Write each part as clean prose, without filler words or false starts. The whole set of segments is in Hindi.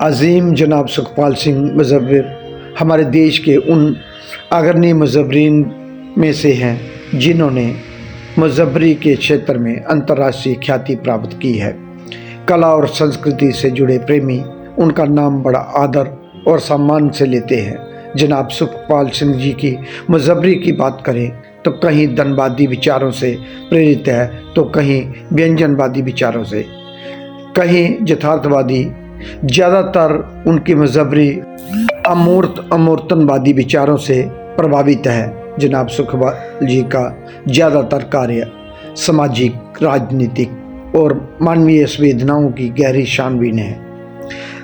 अजीम जनाब सुखपाल सिंह मुज़व्विर हमारे देश के उन अग्रणी मुज़व्विरीन में से हैं जिन्होंने मुज़व्वरी के क्षेत्र में अंतर्राष्ट्रीय ख्याति प्राप्त की है। कला और संस्कृति से जुड़े प्रेमी उनका नाम बड़ा आदर और सम्मान से लेते हैं। जनाब सुखपाल सिंह जी की मुज़व्वरी की बात करें तो कहीं धनवादी विचारों से प्रेरित है तो कहीं व्यंजनवादी विचारों से, कहीं यथार्थवादी। ज़्यादातर उनकी मुज़व्वरी अमूर्तनवादी विचारों से प्रभावित है। जनाब सुखपाल जी का ज़्यादातर कार्य सामाजिक, राजनीतिक और मानवीय संवेदनाओं की गहरी छानबीन है,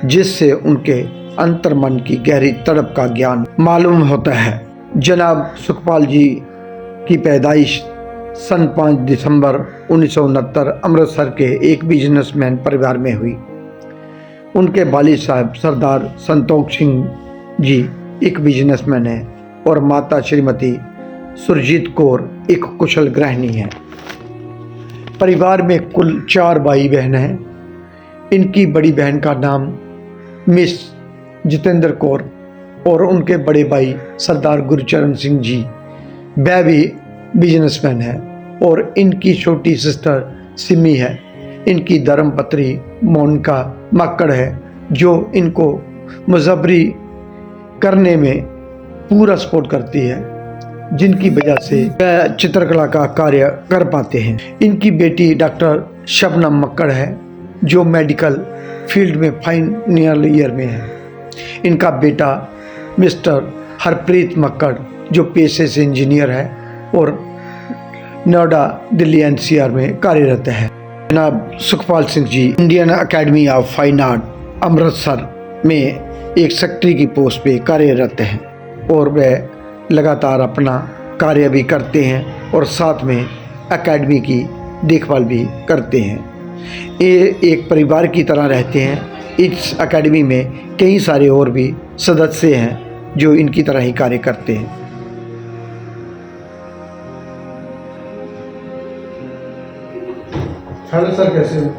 जिससे उनके अंतर्मन की गहरी तड़प का ज्ञान मालूम होता है। जनाब सुखपाल जी की पैदाइश सन 5 दिसंबर 1969 अमृतसर के एक बिजनेसमैन परिवार में हुई। उनके वालिद साहब सरदार संतोख सिंह जी एक बिजनेसमैन हैं और माता श्रीमती सुरजीत कौर एक कुशल गृहिणी हैं। परिवार में कुल 4 भाई बहन हैं। इनकी बड़ी बहन का नाम मिस जितेंद्र कौर और उनके बड़े भाई सरदार गुरचरण सिंह जी वह भी बिजनेसमैन है और इनकी छोटी सिस्टर सिमी है। इनकी धर्मपत्री मोनिका मक्कड़ है जो इनको मुज़व्वरी करने में पूरा सपोर्ट करती है, जिनकी वजह से वह चित्रकला का कार्य कर पाते हैं। इनकी बेटी डॉक्टर शबनम मक्कड़ है जो मेडिकल फील्ड में फाइनल ईयर में है। इनका बेटा मिस्टर हरप्रीत मक्कड़ जो पेशे से इंजीनियर है और नोएडा दिल्ली एनसीआर में कार्यरत है। जनाब Sukhpal Singh ji Indian academy of fine art Amritsar में एक सेक्रेटरी की पोस्ट पे कार्यरत हैं और वह लगातार अपना कार्य भी करते हैं और साथ में एकेडमी की देखभाल भी करते हैं। ये एक परिवार की तरह रहते हैं। इस एकेडमी में कई सारे और भी सदस्य हैं जो इनकी तरह ही कार्य करते हैं। हेलो सर, कैसे हो?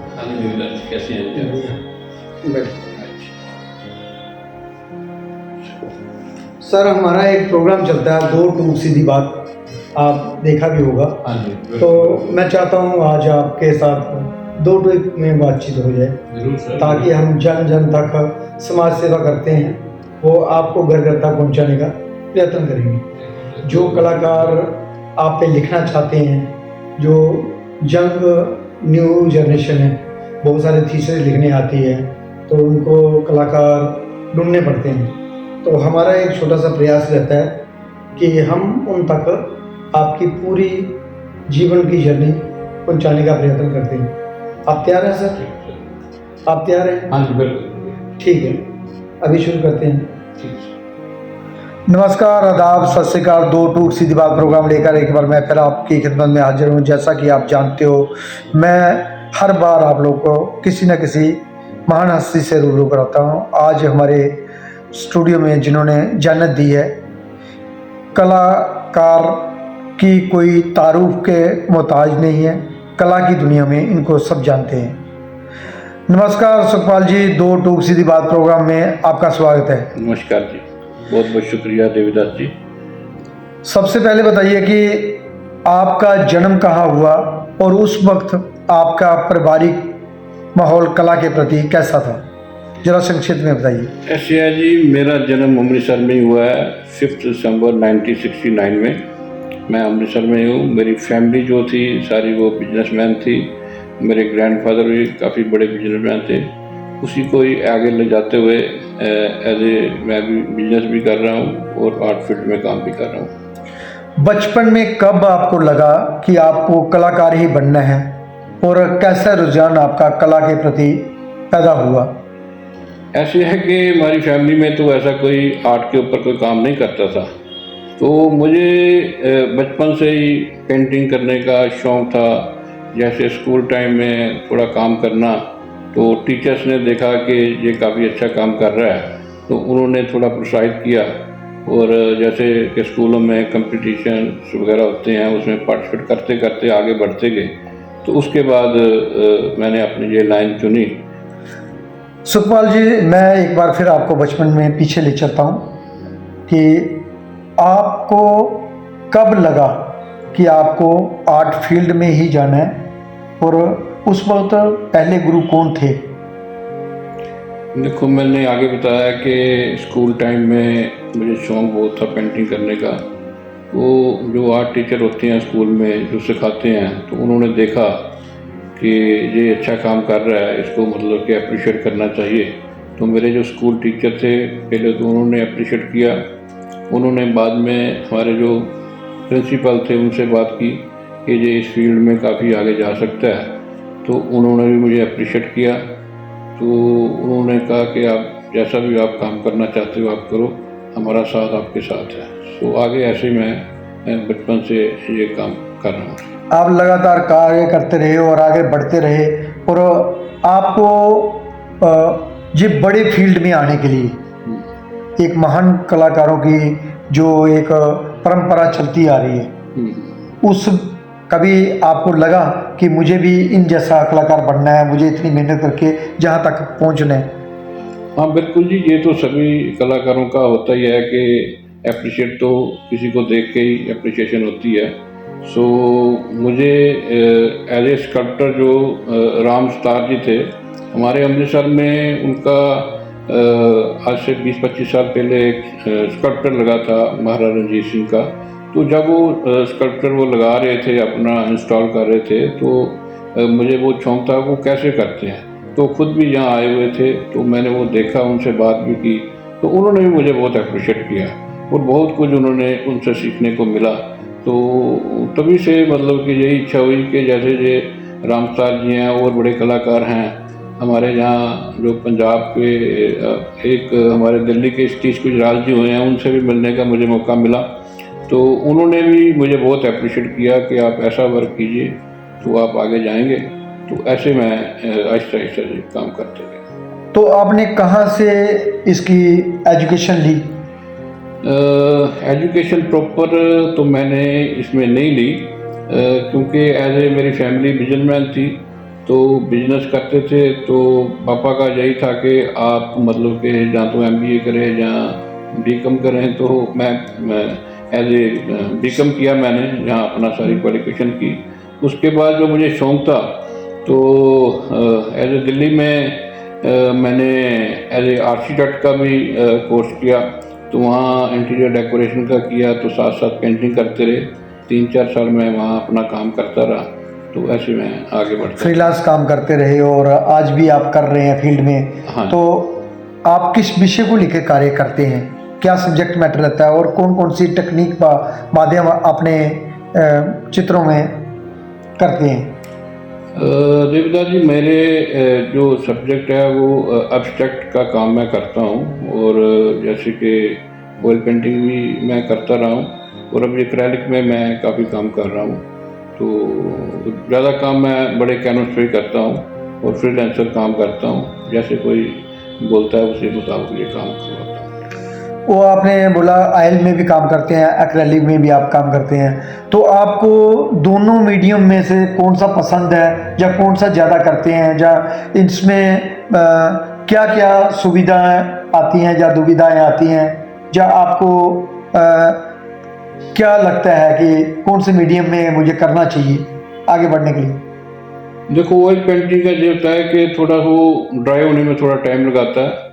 कैसे हैं? सर, हमारा एक प्रोग्राम चलता है 2 टूक सीधी बात, आप देखा भी होगा। तो मैं चाहता हूँ आज आपके साथ 2 टूक में बातचीत हो जाए ताकि हम जन जन तक समाज सेवा करते हैं वो आपको घर घर तक पहुँचाने का प्रयत्न करेंगे। जो कलाकार आप पे लिखना चाहते हैं, जो यंग न्यू जनरेशन है, बहुत सारे थीसिस लिखने आती है तो उनको कलाकार ढूंढने पड़ते हैं। तो हमारा एक छोटा सा प्रयास रहता है कि हम उन तक आपकी पूरी जीवन की जर्नी पहुंचाने का प्रयत्न करते हैं। आप तैयार हैं सर? आप तैयार हैं? हाँ जी, बिल्कुल। ठीक है, अभी शुरू करते हैं। नमस्कार, आदाब, सत श्री अकाल। 2 टूक सीधी बात प्रोग्राम लेकर एक बार मैं फिर आपकी खिदमत में हाजिर हूँ। जैसा कि आप जानते हो, मैं हर बार आप लोगों को किसी न किसी महान हस्ती से रूबरू कराता हूँ। आज हमारे स्टूडियो में जिन्होंने जन्नत दी है, कलाकार की कोई तारुफ के मोहताज नहीं है, कला की दुनिया में इनको सब जानते हैं। नमस्कार सुखपाल जी, 2 टूक सीधी बात प्रोग्राम में आपका स्वागत है। नमस्कार जी, बहुत बहुत शुक्रिया देवीदास जी। सबसे पहले बताइए कि आपका जन्म कहाँ हुआ और उस वक्त आपका पारिवारिक माहौल कला के प्रति कैसा था, जरा संक्षिप्त में बताइए। ऐसे है जी, मेरा जन्म अमृतसर में हुआ है 5 दिसंबर 1969 में। मैं अमृतसर में हूँ। मेरी फैमिली जो थी सारी वो बिजनेसमैन थी। मेरे ग्रैंडफादर भी काफ़ी बड़े बिजनेसमैन थे। उसी को ही आगे ले जाते हुए मैं भी बिजनेस भी कर रहा हूँ और आर्ट फील्ड में काम भी कर रहा हूँ। बचपन में कब आपको लगा कि आपको कलाकार ही बनना है और कैसा रुझान आपका कला के प्रति पैदा हुआ? ऐसे है कि हमारी फैमिली में तो ऐसा कोई आर्ट के ऊपर कोई काम नहीं करता था, तो मुझे बचपन से ही पेंटिंग करने का शौक़ था। जैसे स्कूल टाइम में थोड़ा काम करना, तो टीचर्स ने देखा कि ये काफ़ी अच्छा काम कर रहा है तो उन्होंने थोड़ा प्रोत्साहित किया। और जैसे कि स्कूलों में कंपटीशन वगैरह होते हैं उसमें पार्टिसिपेट करते करते आगे बढ़ते गए। तो उसके बाद मैंने अपनी ये लाइन चुनी। सुखपाल जी, मैं एक बार फिर आपको बचपन में पीछे ले चलता हूँ कि आपको कब लगा कि आपको आर्ट फील्ड में ही जाना है, और उस वक्त पहले गुरु कौन थे? देखो, मैंने आगे बताया कि स्कूल टाइम में मुझे शौक़ बहुत था पेंटिंग करने का। वो जो आर्ट टीचर होते हैं स्कूल में जो सिखाते हैं, तो उन्होंने देखा कि ये अच्छा काम कर रहा है, इसको मतलब कि अप्रिशिएट करना चाहिए। तो मेरे जो स्कूल टीचर थे पहले तो उन्होंने अप्रिशिएट किया। उन्होंने बाद में हमारे जो प्रिंसिपल थे उनसे बात की कि ये इस फील्ड में काफ़ी आगे जा सकता है, तो उन्होंने भी मुझे अप्रिशिएट किया। तो उन्होंने कहा कि आप जैसा भी आप काम करना चाहते हो आप करो, हमारा साथ आपके साथ है। तो आगे ऐसे ही मैं बचपन से ये काम कर रहा हूँ। आप लगातार कार्य करते रहे और आगे बढ़ते रहे, और आपको ये बड़े फील्ड में आने के लिए एक महान कलाकारों की जो एक परंपरा चलती आ रही है, उस कभी आपको लगा कि मुझे भी इन जैसा कलाकार बनना है, मुझे इतनी मेहनत करके जहाँ तक पहुँचना है? हाँ बिल्कुल जी, ये तो सभी कलाकारों का होता ही है कि अप्रिशिएट तो किसी को देख के ही अप्रिशिएशन होती है। सो मुझे एज ए स्कल्प्टर जो राम स्टार जी थे हमारे अमृतसर में, उनका आज से 20-25 साल पहले एक स्कल्प्टर लगा था महाराजा रणजीत सिंह का। तो जब वो स्कल्प्चर वो लगा रहे थे, अपना इंस्टॉल कर रहे थे, तो मुझे वो शौक़ था वो कैसे करते हैं। तो खुद भी यहाँ आए हुए थे, तो मैंने वो देखा, उनसे बात भी की, तो उन्होंने भी मुझे बहुत अप्रिशिएट किया और बहुत कुछ उन्होंने उनसे सीखने को मिला। तो तभी से मतलब कि यही इच्छा हुई कि जैसे ये रामस्तार जी हैं और बड़े कलाकार हैं हमारे यहाँ, जो पंजाब के एक हमारे दिल्ली के सतीश गुजराल जी हुए हैं, उनसे भी मिलने का मुझे मौका मिला। तो उन्होंने भी मुझे बहुत अप्रिशिएट किया कि आप ऐसा वर्क कीजिए तो आप आगे जाएंगे। तो ऐसे मैं आहिस्ता आहिस्ता काम करते गया। तो आपने कहाँ से इसकी एजुकेशन ली? एजुकेशन प्रॉपर तो मैंने इसमें नहीं ली, क्योंकि एज ए मेरी फैमिली बिजनेसमैन थी, तो बिजनेस करते थे। तो पापा का यही था कि आप मतलब कि जहाँ तो MBA करें या BCom करें। तो मैं एज ए BCom किया मैंने, जहाँ अपना सारी क्वालिफिकेशन की। उसके बाद जो मुझे शौक़ था, तो एज ए दिल्ली में मैंने एज ए आर्किटेक्ट का भी कोर्स किया। तो वहाँ इंटीरियर डेकोरेशन का किया, तो साथ साथ पेंटिंग करते रहे। 3-4 साल मैं वहाँ अपना काम करता रहा। तो ऐसे मैं आगे बढ़ता फ्रीलांस काम करते रहे और आज भी आप कर रहे हैं फील्ड में। हाँ। तो आप किस विषय को लेकर कार्य करते हैं, क्या सब्जेक्ट मैटर रहता है, और कौन कौन सी टेक्निक का माध्यम अपने चित्रों में करते हैं? देवदास जी, मेरे जो सब्जेक्ट है वो एब्स्ट्रैक्ट का काम मैं करता हूँ, और जैसे कि ऑयल पेंटिंग भी मैं करता रहा हूँ, और अब एक्रेलिक में मैं काफ़ी काम कर रहा हूँ। तो ज़्यादा काम मैं बड़े कैनवस पे ही करता हूँ और फ्रीलांसर काम करता हूँ, जैसे कोई बोलता है उसी मुताबिक ये काम करवाता हूँ। वो आपने बोला ऑयल में भी काम करते हैं, एक्रेलिक में भी आप काम करते हैं, तो आपको दोनों मीडियम में से कौन सा पसंद है, या कौन सा ज़्यादा करते हैं, या इसमें क्या क्या सुविधाएं आती हैं या दुविधाएं आती हैं, या आपको क्या लगता है कि कौन से मीडियम में मुझे करना चाहिए आगे बढ़ने के लिए? देखो, ऑयल पेंटिंग का ये होता है कि थोड़ा वो ड्राई होने में थोड़ा टाइम लगाता है।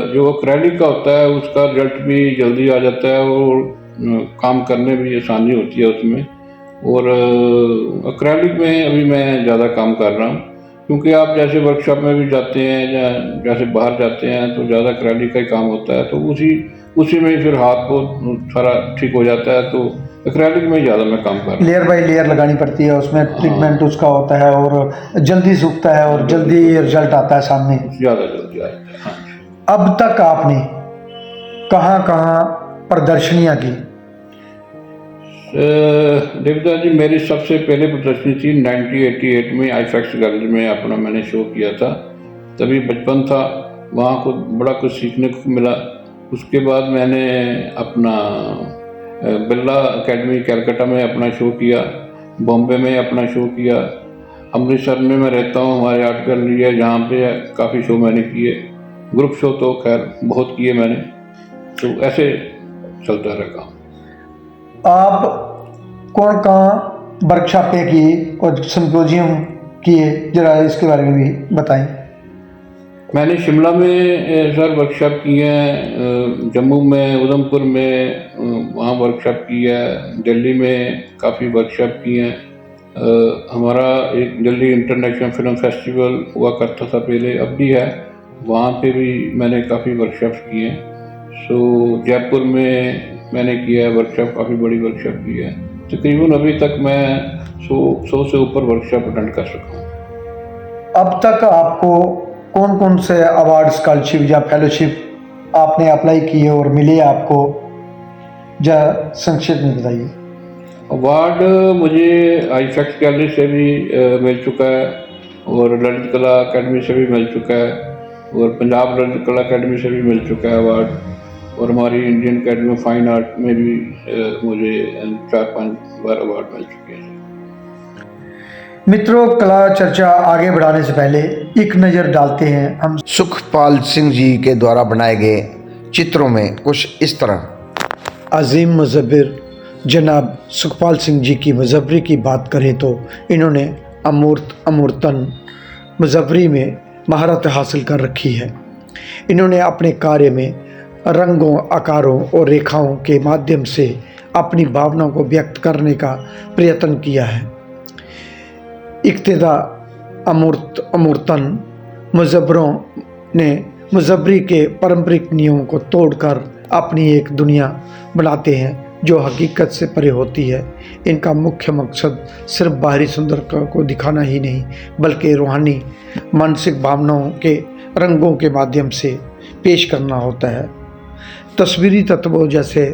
जो एक्रेलिक का होता है उसका रिजल्ट भी जल्दी आ जाता है, और काम करने में भी आसानी होती है उसमें। और एक्रेलिक में अभी मैं ज़्यादा काम कर रहा हूँ, क्योंकि आप जैसे वर्कशॉप में भी जाते हैं या जैसे बाहर जाते हैं तो ज़्यादा एक्रेलिक का ही काम होता है। तो उसी में ही फिर हाथ को सारा ठीक हो जाता है। तो एक्रेलिक में ही ज़्यादा मैं काम कर रहा हूँ। लेयर बाय लेयर लगानी पड़ती है, उसमें ट्रीटमेंट उसका होता है, और जल्दी सूखता है और जल्दी रिजल्ट आता है सामने, ज़्यादा जल्दी आता है। हाँ। अब तक आपने कहाँ कहाँ प्रदर्शनियाँ की? देवदास जी, मेरी सबसे पहले प्रदर्शनी थी 1988 में आईफैक्स गैलरी में, अपना मैंने शो किया था। तभी बचपन था, वहाँ को बड़ा कुछ सीखने को मिला। उसके बाद मैंने अपना बिरला एकेडमी कलकत्ता में अपना शो किया, बॉम्बे में अपना शो किया। अमृतसर में मैं रहता हूँ, हमारे आर्ट गैलरी है जहाँ पे काफ़ी शो मैंने किए। ग्रुप शो तो खैर बहुत किए मैंने, तो ऐसे चलता रहा काम। आप कौन कहाँ वर्कशॉपें की और सिम्पोजियम किए, जरा इसके बारे में भी बताएं। मैंने शिमला में सर वर्कशॉप की है, जम्मू में, उधमपुर में वहाँ वर्कशॉप की है, दिल्ली में काफ़ी वर्कशॉप की हैं। हमारा एक दिल्ली इंटरनेशनल फिल्म फेस्टिवल हुआ करता था पहले, अब भी है, वहाँ पे भी मैंने काफ़ी वर्कशॉप्स की हैं। सो जयपुर में मैंने किया है वर्कशॉप, काफ़ी बड़ी वर्कशॉप की है। तकरीबन अभी तक मैं 100 से ऊपर वर्कशॉप अटेंड कर सका हूँ। अब तक आपको कौन कौन से अवार्ड, स्कॉलरशिप या फेलोशिप आपने अप्लाई किए और मिले आपको, जरा संक्षिप्त में बताइए। अवार्ड मुझे आईफैक्स गैलरी से भी मिल चुका है, और ललित कला अकेडमी से भी मिल चुका है, और पंजाब ललित कला अकेडमी से भी मिल चुका है अवार्ड, और हमारी Indian academy of fine art में भी मुझे 4-5 बार अवार्ड मिल चुके हैं। मित्रों, कला चर्चा आगे बढ़ाने से पहले एक नज़र डालते हैं हम सुखपाल सिंह जी के द्वारा बनाए गए चित्रों में कुछ इस तरह। अजीम मुज़व्विर जनाब सुखपाल सिंह जी की मुज़व्वरी की बात करें तो इन्होंने अमूर्तन मुज़व्वरी में महारत हासिल कर रखी है। इन्होंने अपने कार्य में रंगों, आकारों और रेखाओं के माध्यम से अपनी भावनाओं को व्यक्त करने का प्रयत्न किया है। इक्तिदा अमूर्तन मुज़व्वरों ने मुज़व्वरी के पारंपरिक नियमों को तोड़कर अपनी एक दुनिया बनाते हैं जो हकीकत से परे होती है। इनका मुख्य मकसद सिर्फ बाहरी सुंदरता को दिखाना ही नहीं, बल्कि रूहानी मानसिक भावनाओं के रंगों के माध्यम से पेश करना होता है। तस्वीरी तत्वों जैसे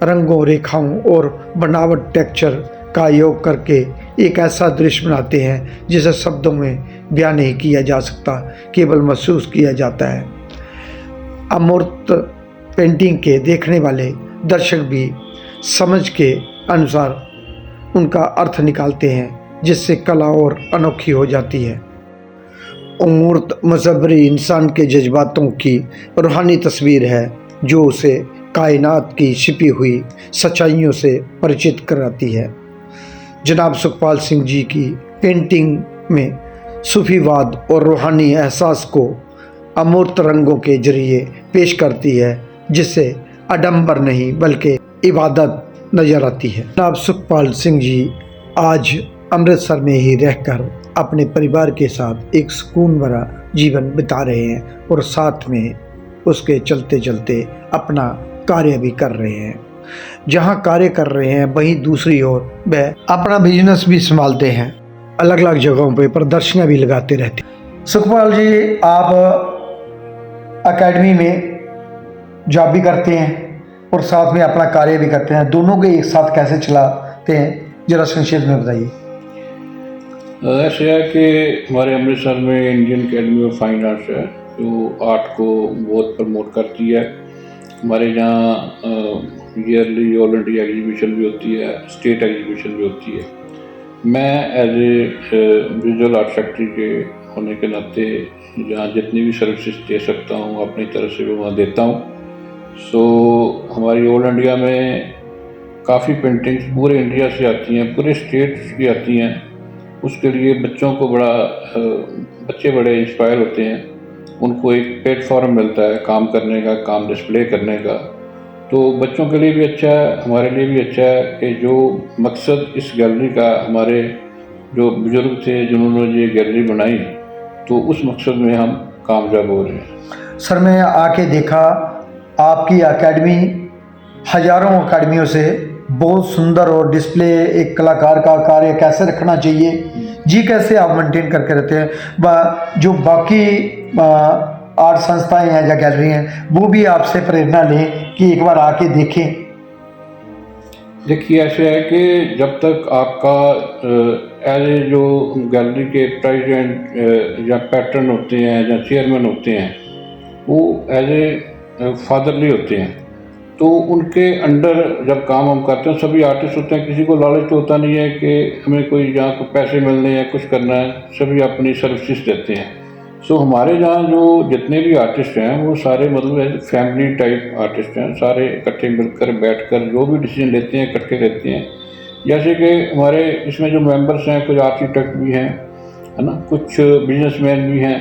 रंगों, रेखाओं और बनावट, टेक्सचर का योग करके एक ऐसा दृश्य बनाते हैं जिसे शब्दों में बयान नहीं किया जा सकता, केवल महसूस किया जाता है। अमूर्त पेंटिंग के देखने वाले दर्शक भी समझ के अनुसार उनका अर्थ निकालते हैं, जिससे कला और अनोखी हो जाती है। अमूर्त मुज़व्वरी इंसान के जज्बातों की रूहानी तस्वीर है जो उसे कायनात की छिपी हुई सच्चाइयों से परिचित कराती है। जनाब सुखपाल सिंह जी की पेंटिंग में सूफीवाद और रूहानी एहसास को अमूर्त रंगों के जरिए पेश करती है, जिससे आडंबर नहीं बल्कि इबादत नजर आती है। जनाब सुखपाल सिंह जी आज अमृतसर में ही रहकर अपने परिवार के साथ एक सुकून भरा जीवन बिता रहे हैं और साथ में उसके चलते चलते अपना कार्य भी कर रहे हैं। जहां कार्य कर रहे हैं वहीं दूसरी ओर वह अपना बिजनेस भी संभालते हैं, अलग अलग जगहों पे प्रदर्शनियां भी लगाते रहते हैं। सुखपाल जी, आप एकेडमी में जॉब भी करते हैं और साथ में अपना कार्य भी करते हैं, दोनों के एक साथ कैसे चलाते हैं, जरा संक्षेप में बताइए। ऐसे है कि हमारे अमृतसर में Indian academy of fine arts है जो आर्ट को बहुत प्रमोट करती है। हमारे यहाँ ईयरली ऑल इंडिया एग्जीबिशन भी होती है, स्टेट एग्जीबिशन भी होती है। मैं as a visual art factory के होने के नाते जहाँ जितनी भी सर्विसेज दे सकता हूँ अपनी तरफ से भी वहाँ देता हूँ। सो हमारी ऑल इंडिया में काफ़ी पेंटिंग्स पूरे इंडिया से आती हैं, पूरे स्टेट्स की आती हैं। उसके लिए बच्चों को बच्चे बड़े इंस्पायर होते हैं, उनको एक प्लेटफॉर्म मिलता है काम करने का, काम डिस्प्ले करने का। तो बच्चों के लिए भी अच्छा है, हमारे लिए भी अच्छा है कि जो मकसद इस गैलरी का, हमारे जो बुजुर्ग थे जिन्होंने ये गैलरी बनाई, तो उस मकसद में हम कामयाब हो रहे हैं। सर, मैं आके देखा आपकी एकेडमी हजारों एकेडमियों से बहुत सुंदर, और डिस्प्ले एक कलाकार का कार्य कैसे रखना चाहिए जी, कैसे आप मेंटेन करके रहते हैं। जो बाकी आर्ट संस्थाएं हैं या गैलरी हैं वो भी आपसे प्रेरणा लें कि एक बार आके देखें। देखिए, ऐसे है कि जब तक आपका एज ए जो गैलरी के प्रेसिडेंट या पैटर्न होते हैं या चेयरमैन होते हैं, वो एज ए फादरली होते हैं, तो उनके अंडर जब काम हम करते हैं, सभी आर्टिस्ट होते हैं, किसी को लालच होता नहीं है कि हमें कोई यहाँ को पैसे मिलने या कुछ करना है, सभी अपनी सर्विसेज देते हैं। सो हमारे यहाँ जो जितने भी आर्टिस्ट हैं वो सारे मतलब फैमिली टाइप आर्टिस्ट हैं, सारे इकट्ठे मिलकर बैठकर जो भी डिसीजन लेते हैं इकट्ठे लेते हैं। जैसे कि हमारे इसमें जो मेंबर्स हैं, कुछ आर्किटेक्ट भी हैं, है ना, कुछ बिजनेसमैन भी हैं,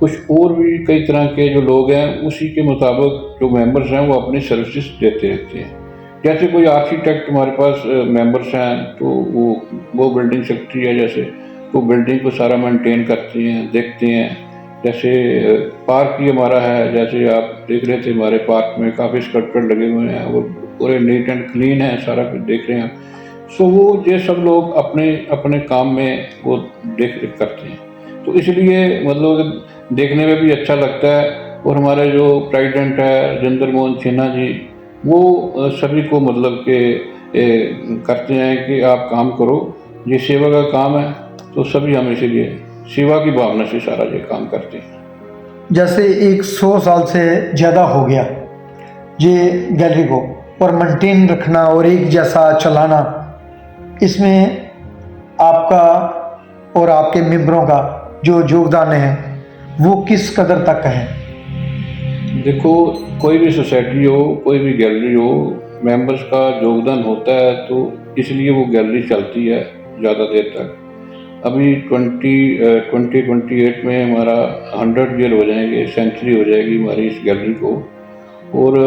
कुछ और भी कई तरह के जो लोग हैं, उसी के मुताबिक जो मेंबर्स हैं वो अपनी सर्विसेज देते रहते हैं। जैसे कोई आर्किटेक्ट हमारे पास मेंबर्स हैं तो वो बिल्डिंग सेक्रेटरी है, जैसे वो बिल्डिंग को सारा मेंटेन करते हैं, देखते हैं। जैसे पार्क भी हमारा है, जैसे आप देख रहे थे हमारे पार्क में काफ़ी स्कल्पचर लगे हुए हैं, वो पूरे नीट एंड क्लीन है, सारा कुछ देख रहे हैं। सो वो ये सब लोग अपने अपने काम में वो देख रेख करते हैं, तो इसलिए मतलब देखने में भी अच्छा लगता है। और हमारे जो प्रेसिडेंट है जिंदर मोहन सिन्हा जी, वो सभी को मतलब के करते हैं कि आप काम करो, ये सेवा का काम है, तो सभी हम इसीलिए सेवा की भावना से सारा ये काम करते हैं। जैसे 100 साल से ज़्यादा हो गया ये गैलरी को, और मेंटेन रखना और एक जैसा चलाना, इसमें आपका और आपके मेंबरों का जो योगदान है वो किस कदर तक है? देखो, कोई भी सोसाइटी हो, कोई भी गैलरी हो, मेंबर्स का योगदान होता है, तो इसलिए वो गैलरी चलती है ज़्यादा देर तक। अभी 2028 में हमारा 100 ईयर हो जाएंगे, सेंचुरी हो जाएगी हमारी इस गैलरी को। और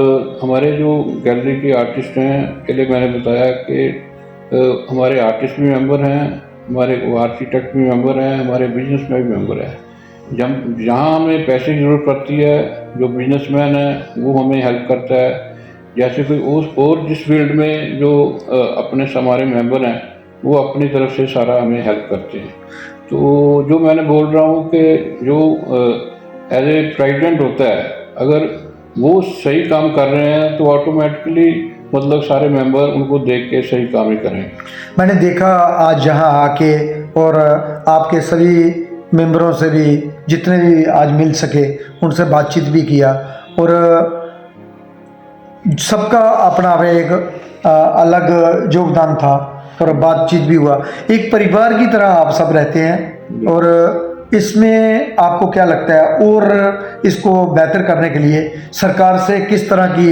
हमारे जो गैलरी के आर्टिस्ट हैं, पहले मैंने बताया कि हमारे आर्टिस्ट भी मेंबर हैं, हमारे आर्किटेक्ट भी मेंबर हैं, हमारे बिजनेस में भी मेंबर हैं। जब जहाँ हमें पैसे की ज़रूरत पड़ती है, जो बिजनेसमैन है वो हमें हेल्प करता है। जैसे कोई और जिस फील्ड में जो अपने हमारे मेंबर हैं, वो अपनी तरफ से सारा हमें हेल्प करते हैं। तो जो मैंने बोल रहा हूँ कि जो एज ए प्रेसिडेंट होता है, अगर वो सही काम कर रहे हैं तो ऑटोमेटिकली मतलब सारे मेंबर उनको देख के सही काम ही करें। मैंने देखा आज यहाँ आके, और आपके सभी मेंबरों से भी जितने भी आज मिल सके उनसे बातचीत भी किया, और सबका अपना एक अलग योगदान था और बातचीत भी हुआ। एक परिवार की तरह आप सब रहते हैं, और इसमें आपको क्या लगता है और इसको बेहतर करने के लिए सरकार से किस तरह की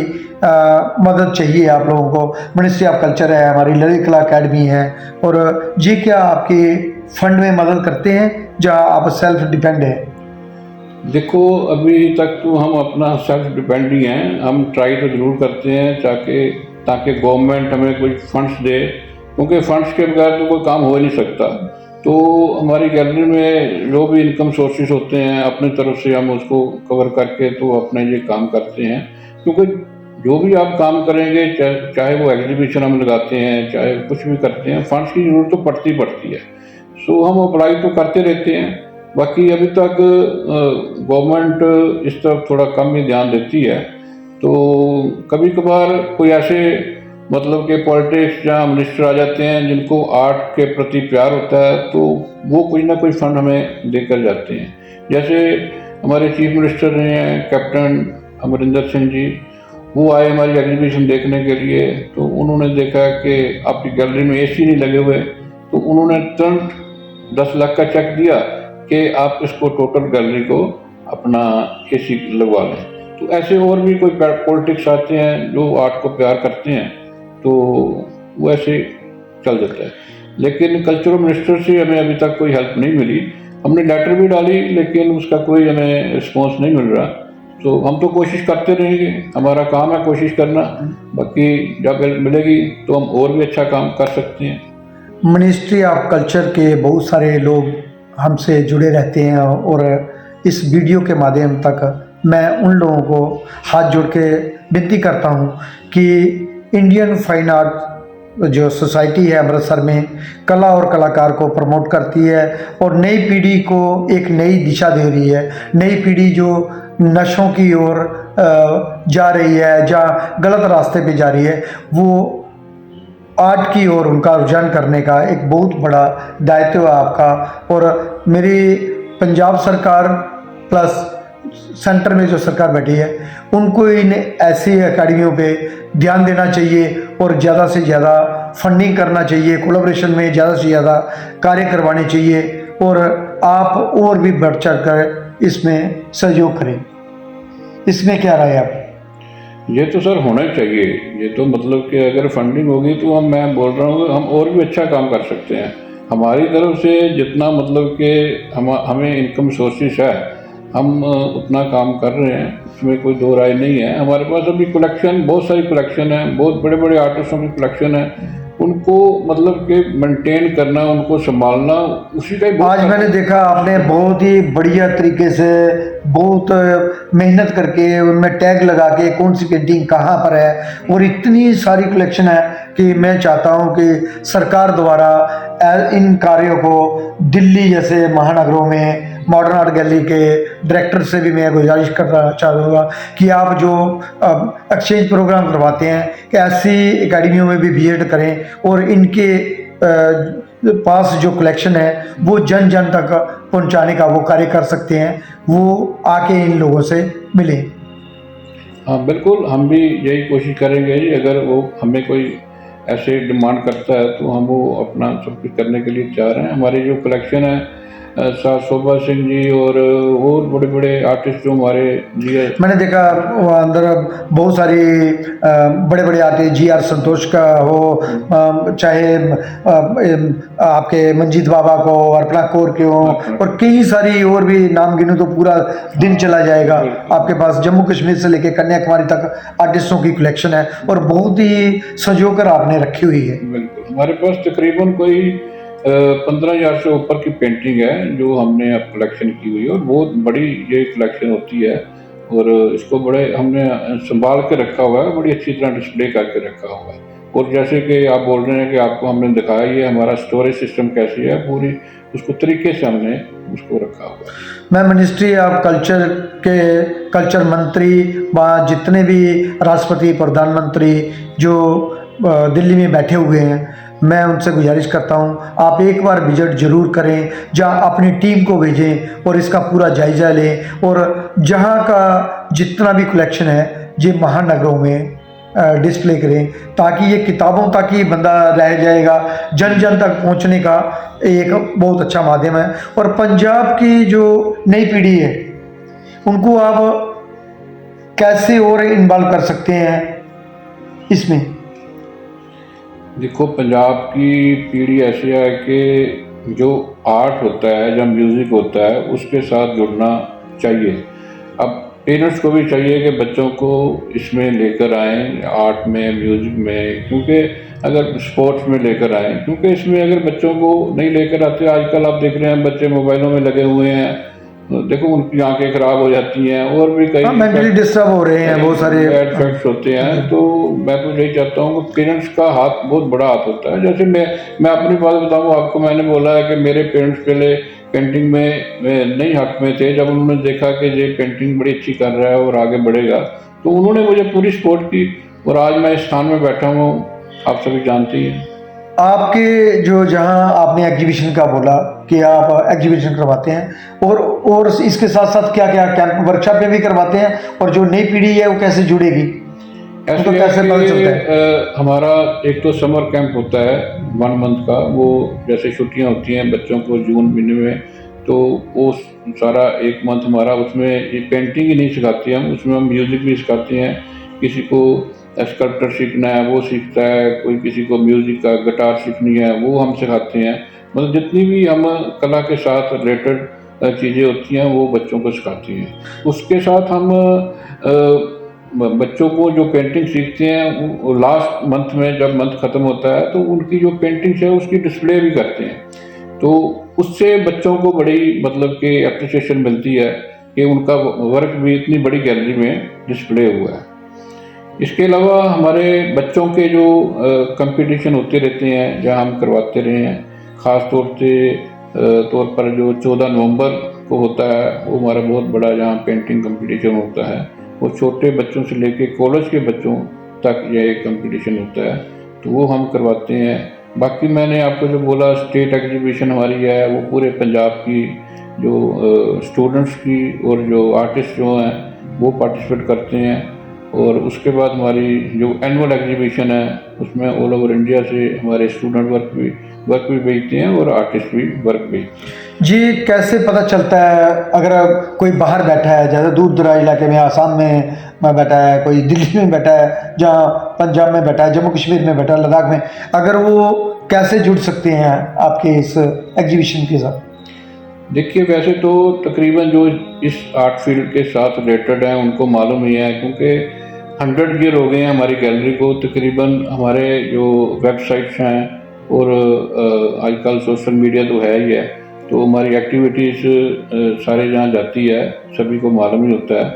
मदद चाहिए आप लोगों को? मिनिस्ट्री ऑफ कल्चर है, हमारी ललित कला अकेडमी है, और ये क्या आपके फंड में मदद करते हैं जहाँ आप सेल्फ डिपेंड है? देखो, अभी तक तो हम अपना सेल्फ डिपेंड ही हैं। हम ट्राई तो ज़रूर करते हैं ताकि गवर्नमेंट हमें कोई फंड्स दे, क्योंकि फंड्स के बगैर तो कोई काम हो ही नहीं सकता। तो हमारी गैलरी में जो भी इनकम सोर्सेज होते हैं, अपनी तरफ से हम उसको कवर करके तो अपने ये काम करते हैं। क्योंकि जो भी आप काम करेंगे, चाहे वो एग्जीबिशन हम लगाते हैं, चाहे कुछ भी करते हैं, फंड्स की ज़रूरत तो पड़ती है। सो हम अप्लाई तो करते रहते हैं। बाकी अभी तक गवर्नमेंट इस तरफ थोड़ा कम ही ध्यान देती है। तो कभी कभार कोई ऐसे मतलब कि पॉलिटिक्स या मिनिस्टर आ जाते हैं जिनको आर्ट के प्रति प्यार होता है, तो वो कोई ना कोई फंड हमें देकर जाते हैं। जैसे हमारे चीफ मिनिस्टर रहे हैं कैप्टन अमरिंदर सिंह जी, वो आए हमारी एग्जीबिशन देखने के लिए। तो उन्होंने देखा कि आपकी गैलरी में एसी नहीं लगे हुए, तो उन्होंने तुरंत 10 लाख का चेक दिया कि आप इसको टोटल गैलरी को अपना एसी लगवा लें। तो ऐसे और भी कोई पॉलिटिक्स आते हैं जो आर्ट को प्यार करते हैं, तो वो ऐसे चल जाता है। लेकिन कल्चरल मिनिस्टर से हमें अभी तक कोई हेल्प नहीं मिली। हमने लेटर भी डाली, लेकिन उसका कोई हमें रिस्पॉन्स नहीं मिल रहा। तो हम तो कोशिश करते रहेंगे, हमारा काम है कोशिश करना। बाकी जब हेल्प मिलेगी तो हम और भी अच्छा काम कर सकते हैं। मिनिस्ट्री ऑफ कल्चर के बहुत सारे लोग हमसे जुड़े रहते हैं, और इस वीडियो के माध्यम तक मैं उन लोगों को हाथ जोड़ के विनती करता हूं कि इंडियन फाइन आर्ट जो सोसाइटी है अमृतसर में कला और कलाकार को प्रमोट करती है, और नई पीढ़ी को एक नई दिशा दे रही है। नई पीढ़ी जो नशों की ओर जा रही है, जहाँ गलत रास्ते पे जा रही है, वो आर्ट की ओर उनका रुझान करने का एक बहुत बड़ा दायित्व है आपका। और मेरी पंजाब सरकार प्लस सेंटर में जो सरकार बैठी है उनको इन ऐसी एकेडमियों पे ध्यान देना चाहिए और ज़्यादा से ज़्यादा फंडिंग करना चाहिए, कोलैबोरेशन में ज़्यादा से ज़्यादा कार्य करवाने चाहिए और आप और भी बढ़ चढ़ कर इसमें सहयोग करें। इसमें क्या राय है आप? ये तो सर होना ही चाहिए। ये तो मतलब कि अगर फंडिंग होगी तो मैं बोल रहा हूँ हम और भी अच्छा काम कर सकते हैं। हमारी तरफ से जितना मतलब कि हमें इनकम सोर्सेस है हम उतना काम कर रहे हैं, उसमें कोई दो राय नहीं है। हमारे पास अभी कलेक्शन, बहुत सारी कलेक्शन है, बहुत बड़े बड़े आर्टिस्टों की कलेक्शन है, उनको मतलब कि मेंटेन करना, उनको संभालना, उसी का ही आज मैंने देखा आपने बहुत ही बढ़िया तरीके से बहुत मेहनत करके उनमें टैग लगा के कौन सी पेंटिंग कहाँ पर है और इतनी सारी कलेक्शन है कि मैं चाहता हूँ कि सरकार द्वारा इन कार्यों को दिल्ली जैसे महानगरों में मॉडर्न आर्ट गैलरी के डायरेक्टर से भी मैं गुजारिश करना चाहूँगा कि आप जो एक्सचेंज प्रोग्राम करवाते हैं कि ऐसी एकेडमियों में भी विजिट करें और इनके पास जो कलेक्शन है वो जन जन तक पहुंचाने का वो कार्य कर सकते हैं, वो आके इन लोगों से मिलें। हाँ बिल्कुल, हम भी यही कोशिश करेंगे जी। अगर वो हमें कोई ऐसे डिमांड करता है तो हम वो अपना सब कुछ करने के लिए तैयार हैं। हमारी जो कलेक्शन है शोभा सिंह जी और बड़े बड़े आर्टिस्ट जो हमारे जी है, मैंने देखा वहाँ अंदर बहुत सारी बड़े बड़े आर्टिस्ट जी आर संतोष का हो, चाहे आपके मंजीत बाबा को, अर्पणा कौर के हो और कई सारी और भी नाम गिनूं तो पूरा दिन चला जाएगा। आपके पास जम्मू कश्मीर से लेकर कन्याकुमारी तक आर्टिस्टों की कलेक्शन है और बहुत ही संजोकर आपने रखी हुई है। बिल्कुल, हमारे पास तकरीबन कोई 15,000 से ऊपर की पेंटिंग है जो हमने अब कलेक्शन की हुई है और बहुत बड़ी ये कलेक्शन होती है और इसको बड़े हमने संभाल के रखा हुआ है, बड़ी अच्छी तरह डिस्प्ले करके रखा हुआ है। और जैसे कि आप बोल रहे हैं कि आपको हमने दिखाया ये हमारा स्टोरेज सिस्टम कैसी है, पूरी उसको तरीके से हमने उसको रखा हुआ है। मैं मिनिस्ट्री ऑफ कल्चर के कल्चर मंत्री व जितने भी राष्ट्रपति प्रधानमंत्री जो दिल्ली में बैठे हुए हैं, मैं उनसे गुजारिश करता हूं आप एक बार विजिट जरूर करें, जहां अपनी टीम को भेजें और इसका पूरा जायजा लें और जहां का जितना भी कलेक्शन है ये महानगरों में डिस्प्ले करें ताकि ये किताबों तक ही बंदा रह जाएगा, जन जन तक पहुंचने का एक बहुत अच्छा माध्यम है। और पंजाब की जो नई पीढ़ी है उनको आप कैसे और इन्वॉल्व कर सकते हैं इसमें? देखो, पंजाब की पीढ़ी ऐसी है कि जो आर्ट होता है, जब म्यूज़िक होता है, उसके साथ जुड़ना चाहिए। अब पेरेंट्स को भी चाहिए कि बच्चों को इसमें लेकर आएँ, आर्ट में, म्यूज़िक में, क्योंकि अगर स्पोर्ट्स में लेकर आएँ, क्योंकि इसमें अगर बच्चों को नहीं लेकर आते, आजकल आप देख रहे हैं बच्चे मोबाइलों में लगे हुए हैं, देखो उनकी आंखें खराब हो जाती हैं और भी कई मेंटली डिस्टर्ब हो रहे हैं, बहुत सारे बैड इफेक्ट्स होते हैं। तो मैं तो यही चाहता हूँ कि पेरेंट्स का हाथ बहुत बड़ा हाथ होता है। जैसे मैं अपनी बात बताऊँ आपको, मैंने बोला है कि मेरे पेरेंट्स पहले पेंटिंग में नहीं हक में थे। जब उन्होंने देखा कि ये पेंटिंग बड़ी अच्छी कर रहा है और आगे बढ़ेगा तो उन्होंने मुझे पूरी सपोर्ट की और आज मैं इस स्थान में बैठा हूँ, आप सभी जानते हैं। आपके जो जहां आपने एग्जीबिशन का बोला कि आप एग्जीबिशन करवाते हैं और इसके साथ साथ क्या क्या कैंप वर्कशॉप में भी करवाते हैं और जो नई पीढ़ी है वो कैसे जुड़ेगी, ऐसे कैसे पता चलता है? हमारा एक तो समर कैंप होता है 1 मंथ का, वो जैसे छुट्टियां होती हैं बच्चों को जून महीने में, तो वो सारा 1 मंथ हमारा उसमें ये पेंटिंग ही नहीं सिखाते हम, उसमें हम म्यूज़िक भी सिखाते हैं। किसी को स्कल्पचर सीखना है वो सीखता है, कोई किसी को म्यूज़िक का गिटार सीखनी है वो हम सिखाते हैं। मतलब जितनी भी हम कला के साथ रिलेटेड चीज़ें होती हैं वो बच्चों को सिखाते हैं। उसके साथ हम बच्चों को जो पेंटिंग सीखते हैं वो लास्ट मंथ में जब मंथ ख़त्म होता है तो उनकी जो पेंटिंग्स है उसकी डिस्प्ले भी करते हैं। तो उससे बच्चों को बड़ी मतलब कि अप्रिसिएशन मिलती है कि उनका वर्क भी इतनी बड़ी गैलरी में डिस्प्ले हुआ है। इसके अलावा हमारे बच्चों के जो कंपटीशन होते रहते हैं जहां हम करवाते रहे हैं, ख़ास तौर पर जो 14 नवंबर को होता है वो हमारा बहुत बड़ा जहां पेंटिंग कंपटीशन होता है। वो छोटे बच्चों से लेके कॉलेज के बच्चों तक ये कंपटीशन होता है, तो वो हम करवाते हैं। बाकी मैंने आपको जो बोला स्टेट एग्जीबिशन हमारी है वो पूरे पंजाब की जो स्टूडेंट्स की और जो आर्टिस्ट जो हैं वो पार्टिसिपेट करते हैं। और उसके बाद हमारी जो एनुअल एग्जीबिशन है उसमें ऑल ओवर इंडिया से हमारे स्टूडेंट वर्क भी भेजते हैं और आर्टिस्ट भी वर्क भेजते हैं। जी, कैसे पता चलता है अगर कोई बाहर बैठा है, ज़्यादा दूर दराज इलाके में, आसाम में बैठा है, कोई दिल्ली में बैठा है, जहाँ पंजाब में बैठा है, जम्मू कश्मीर में बैठा है, लद्दाख में, अगर वो कैसे जुड़ सकते हैं आपके इस एग्जीबिशन के साथ? देखिए, वैसे तो तकरीबन जो इस आर्ट फील्ड के साथ रिलेटेड हैं उनको मालूम ही है, क्योंकि 100 ईयर हो गए हैं हमारी गैलरी को। तकरीबन हमारे जो वेबसाइट्स हैं और आजकल सोशल मीडिया तो है ही है, तो हमारी एक्टिविटीज़ सारे जहाँ जाती है सभी को मालूम ही होता है।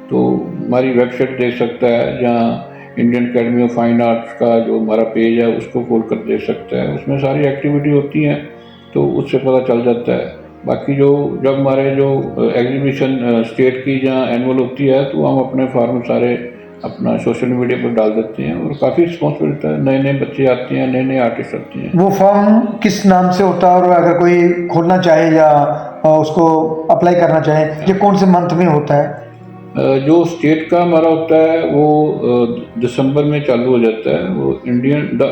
तो हमारी वेबसाइट देख सकता है, जहाँ Indian academy of fine arts का जो हमारा पेज है उसको खोल कर देख सकता है, उसमें सारी एक्टिविटी होती हैं तो उससे पता चल जाता है। बाकी जब हमारे जो एग्जीबिशन स्टेट की जहाँ एनुअल होती है तो हम अपने फॉर्म सारे अपना सोशल मीडिया पर डाल देते हैं और काफ़ी रिस्पॉन्स मिलता है। नए नए बच्चे आते हैं, नए नए आर्टिस्ट आते हैं। वो फॉर्म किस नाम से होता है, और अगर कोई खोलना चाहे या उसको अप्लाई करना चाहे, ये कौन से मंथ में होता है? जो स्टेट का हमारा होता है वो दिसंबर में चालू हो जाता है। वो the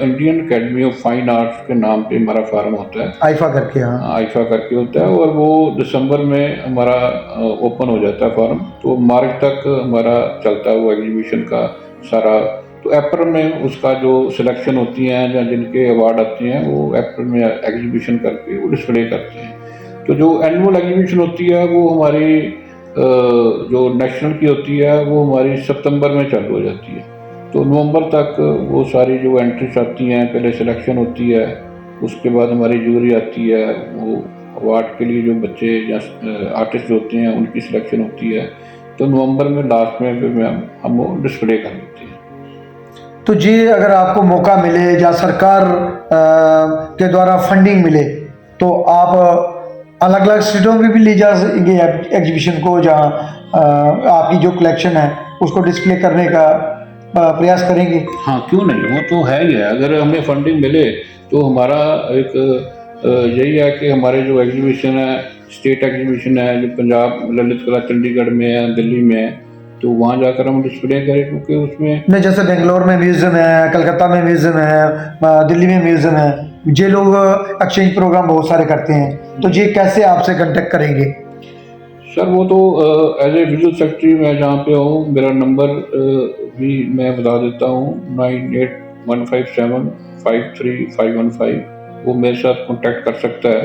Indian academy of fine arts के नाम पे हमारा फार्म होता है, आईफा करके। हाँ, आईफा करके होता है, और वो दिसंबर में हमारा ओपन हो जाता है फॉर्म। तो मार्च तक हमारा चलता है वो एग्जीबिशन का सारा। तो अप्रैल में उसका जो सिलेक्शन होती हैं या जिनके अवार्ड आते हैं वो अप्रैल में एग्जीबिशन करके वो डिस्प्ले करते हैं। तो जो एनुअल एग्जीबिशन होती है वो हमारी जो नेशनल की होती है वो हमारी सितंबर में चालू हो जाती है। तो नवंबर तक वो सारी जो एंट्रीज आती हैं, पहले सिलेक्शन होती है, उसके बाद हमारी जूरी आती है, वो अवार्ड के लिए जो बच्चे या आर्टिस्ट होते हैं उनकी सिलेक्शन होती है। तो नवंबर में लास्ट में फिर हम वो डिस्प्ले कर देते हैं। तो जी, अगर आपको मौका मिले या सरकार के द्वारा फंडिंग मिले तो आप अलग अलग स्टेटों में भी ले जा सकेंगे एग्जीबिशन को, जहाँ आपकी जो कलेक्शन है उसको डिस्प्ले करने का प्रयास करेंगे? हाँ, क्यों नहीं, वो तो है ही है। अगर हमें फंडिंग मिले तो हमारा एक यही है कि हमारे जो एग्जीबिशन है, स्टेट एग्जीबिशन है जो पंजाब ललित कला चंडीगढ़ में है, दिल्ली में है, तो वहाँ जाकर हम डिस्प्ले करें, क्योंकि उसमें नहीं, जैसे बेंगलोर में म्यूज़ियम है, कलकत्ता में म्यूज़ियम है, दिल्ली में म्यूज़ियम है, ये लोग एक्सचेंज प्रोग्राम बहुत सारे करते हैं, तो ये कैसे आपसे कांटेक्ट करेंगे? सर वो तो एज ए विजुअल सेक्रेटरी मैं जहाँ पे हूँ, मेरा नंबर भी मैं बता देता हूँ, 9815753515। वो मेरे साथ कांटेक्ट कर सकता है।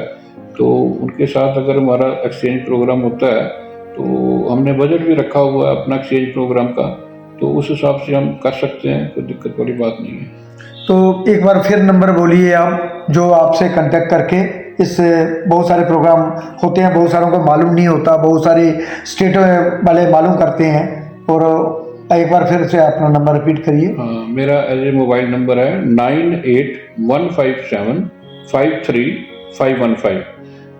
तो उनके साथ अगर हमारा एक्सचेंज प्रोग्राम होता है तो हमने बजट भी रखा हुआ है अपना एक्सचेंज प्रोग्राम का, तो उस हिसाब से हम कर सकते हैं, कोई दिक्कत वाली बात नहीं है। तो एक बार फिर नंबर बोलिए आप, जो आपसे कांटेक्ट करके इससे बहुत सारे प्रोग्राम होते हैं, बहुत सारों को मालूम नहीं होता, बहुत सारे स्टेटों वाले मालूम करते हैं, और एक बार फिर से अपना नंबर रिपीट करिए। हाँ, मेरा एज ए मोबाइल नंबर है 9815753515।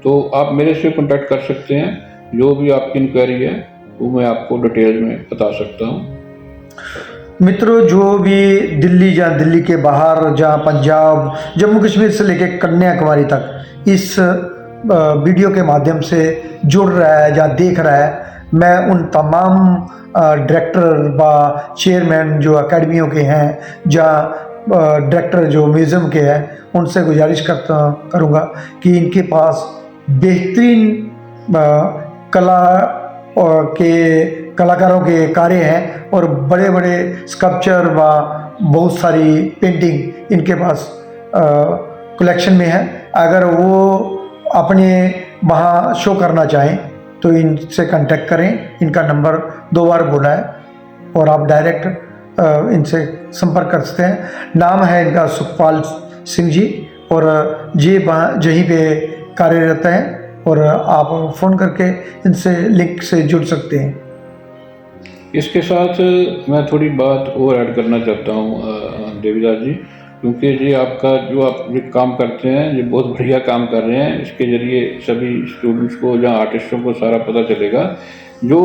तो आप मेरे से कांटेक्ट कर सकते हैं, जो भी आपकी इंक्वायरी है वो मैं आपको डिटेल में बता सकता हूँ। मित्रों, जो भी दिल्ली या दिल्ली के बाहर, जहाँ पंजाब, जम्मू कश्मीर से लेकर कन्याकुमारी तक इस वीडियो के माध्यम से जुड़ रहा है या देख रहा है, मैं उन तमाम डायरेक्टर व चेयरमैन जो अकेडमियों के हैं या डायरेक्टर जो म्यूज़ियम के हैं, उनसे गुजारिश करूँगा कि इनके पास बेहतरीन कला के कलाकारों के कार्य हैं और बड़े बड़े स्कल्पचर व बहुत सारी पेंटिंग इनके पास कलेक्शन में है। अगर वो अपने वहाँ शो करना चाहें तो इनसे कांटेक्ट करें। इनका नंबर 2 बार बोला है और आप डायरेक्ट इनसे संपर्क कर सकते हैं। नाम है इनका सुखपाल सिंह जी, और ये यहीं पे कार्यरत हैं, और आप फ़ोन करके इनसे लिंक से जुड़ सकते हैं। इसके साथ मैं थोड़ी बात और ऐड करना चाहता हूँ देवीदास जी, क्योंकि ये आपका जो आप ये काम करते हैं ये बहुत बढ़िया काम कर रहे हैं। इसके ज़रिए सभी स्टूडेंट्स को या आर्टिस्टों को सारा पता चलेगा जो